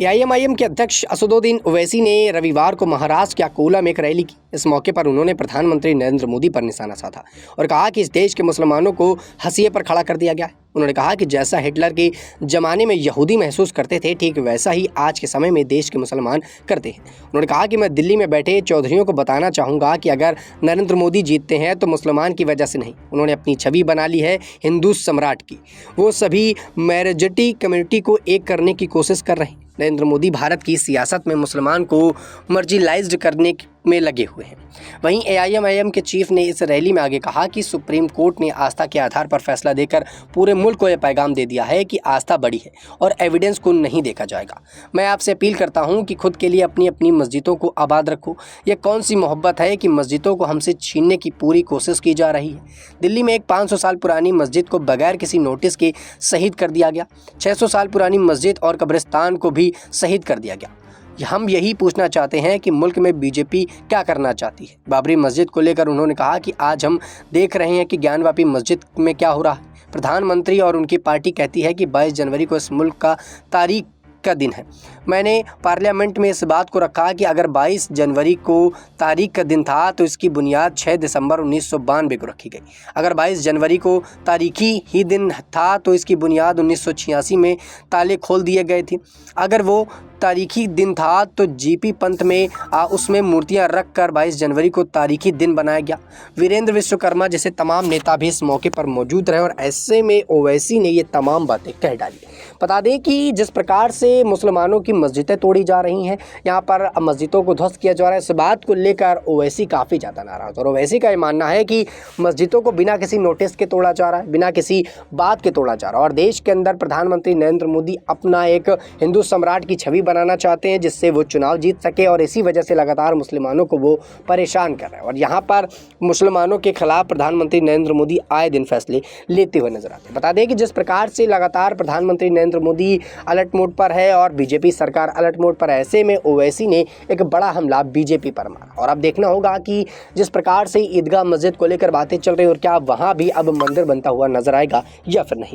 AIMIM के अध्यक्ष असदुद्दीन ओवैसी ने रविवार को महाराष्ट्र के अकोला में एक रैली की। इस मौके पर उन्होंने प्रधानमंत्री नरेंद्र मोदी पर निशाना साधा और कहा कि इस देश के मुसलमानों को हंसिए पर खड़ा कर दिया गया है। उन्होंने कहा कि जैसा हिटलर के ज़माने में यहूदी महसूस करते थे, ठीक वैसा ही आज के समय में देश के मुसलमान करते हैं। उन्होंने कहा कि मैं दिल्ली में बैठे चौधरियों को बताना चाहूँगा कि अगर नरेंद्र मोदी जीतते हैं तो मुसलमान की वजह से नहीं। उन्होंने अपनी छवि बना ली है हिंदू सम्राट की। वो सभी मेजॉरिटी कम्युनिटी को एक करने की कोशिश कर रहे हैं। नरेंद्र मोदी भारत की सियासत में मुसलमान को मार्जिनलाइज्ड करने में लगे हुए हैं। वहीं एआईएमआईएम के चीफ ने इस रैली में आगे कहा कि सुप्रीम कोर्ट ने आस्था के आधार पर फैसला देकर पूरे मुल्क को यह पैगाम दे दिया है कि आस्था बड़ी है और एविडेंस को नहीं देखा जाएगा। मैं आपसे अपील करता हूं कि खुद के लिए अपनी अपनी मस्जिदों को आबाद रखो। यह कौन सी मोहब्बत है कि मस्जिदों को हमसे छीनने की पूरी कोशिश की जा रही है। दिल्ली में एक 500 साल पुरानी मस्जिद को बगैर किसी नोटिस के शहीद कर दिया गया। 600 साल पुरानी मस्जिद और कब्रिस्तान को भी शहीद कर दिया गया। हम यही पूछना चाहते हैं कि मुल्क में बीजेपी क्या करना चाहती है। बाबरी मस्जिद को लेकर उन्होंने कहा कि आज हम देख रहे हैं कि ज्ञानवापी मस्जिद में क्या हो रहा है। प्रधानमंत्री और उनकी पार्टी कहती है कि 22 जनवरी को इस मुल्क का तारीख का दिन है। मैंने पार्लियामेंट में इस बात को रखा कि अगर 22 जनवरी को तारीख का दिन था तो इसकी बुनियाद 6 दिसंबर 1992 को रखी गई। अगर 22 जनवरी को तारीखी ही दिन था तो इसकी बुनियाद 1986 में ताले खोल दिए गए थे। अगर वो तारीखी दिन था तो जीपी पंथ में उसमें मूर्तियां रख कर 22 जनवरी को तारीखी दिन बनाया गया। वीरेंद्र विश्वकर्मा जैसे तमाम नेता भी इस मौके पर मौजूद रहे और ऐसे में ओवैसी ने ये तमाम बातें कह डाली। बता दें कि जिस प्रकार से मुसलमानों की मस्जिदें तोड़ी जा रही हैं, यहाँ पर मस्जिदों को ध्वस्त किया जा रहा है, इस बात को लेकर ओवैसी काफ़ी ज़्यादा नाराज़ और ओवैसी का ये मानना है कि मस्जिदों को बिना किसी नोटिस के तोड़ा जा रहा है, बिना किसी बात के तोड़ा जा रहा है और देश के अंदर प्रधानमंत्री नरेंद्र मोदी अपना एक हिंदू सम्राट की छवि बनाना चाहते हैं जिससे वो चुनाव जीत सके और इसी वजह से लगातार मुसलमानों को वो परेशान कर रहे हैं। और यहाँ पर मुसलमानों के खिलाफ प्रधानमंत्री नरेंद्र मोदी आए दिन फैसले लेते हुए नजर आते हैं। बता दें कि जिस प्रकार से लगातार प्रधानमंत्री नरेंद्र मोदी अलर्ट मोड पर है और बीजेपी सरकार अलर्ट मोड पर, ऐसे में ओवैसी ने एक बड़ा हमला बीजेपी पर मारा। और अब देखना होगा कि जिस प्रकार से ईदगाह मस्जिद को लेकर बातें चल रही और क्या वहां भी अब मंदिर बनता हुआ नजर आएगा या फिर नहीं।